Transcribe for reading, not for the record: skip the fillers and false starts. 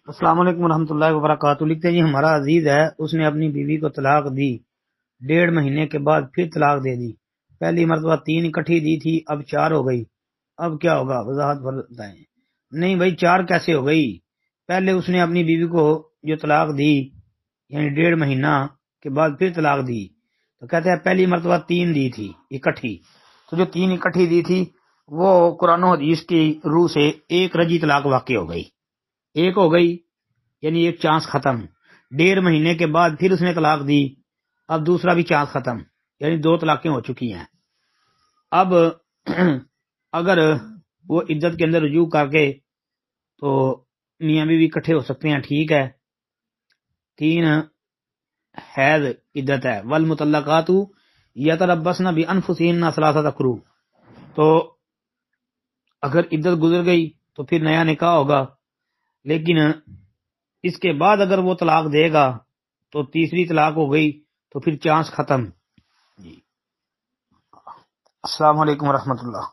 السلام علیکم ورحمۃ اللہ وبرکاتہ۔ لکھتے ہیں جی ہمارا عزیز ہے، اس نے اپنی بیوی کو طلاق دی، 1.5 مہینے کے بعد پھر طلاق دے دی۔ پہلی مرتبہ 3 اکٹھی دی تھی، اب 4 ہو گئی، اب کیا ہوگا؟ وضاحت بتائیں۔ نہیں بھائی 4 کیسے ہو گئی؟ پہلے اس نے اپنی بیوی کو جو طلاق دی یعنی 1.5 مہینہ کے بعد پھر طلاق دی، تو کہتے ہیں پہلی مرتبہ 3 دی تھی اکٹھی، تو جو 3 اکٹھی دی تھی وہ قرآن و حدیث کی روح سے ایک رجی طلاق واقع ہو گئی، ایک ہو گئی یعنی ایک چانس ختم۔ 1.5 مہینے کے بعد پھر اس نے طلاق دی، اب دوسرا بھی چانس ختم، یعنی 2 طلاقیں ہو چکی ہیں۔ اب اگر وہ عدت کے اندر رجوع کر کے تو میاں بیوی اکٹھے ہو سکتے ہیں، ٹھیک ہے، 3 حیض عدت ہے۔ والمطلقات یتربصن بانفسہن 3 قروء، تو اگر عدت گزر گئی تو پھر نیا نکاح ہوگا، لیکن اس کے بعد اگر وہ طلاق دے گا تو تیسری طلاق ہو گئی، تو پھر چانس ختم۔ جی السلام علیکم ورحمۃ اللہ۔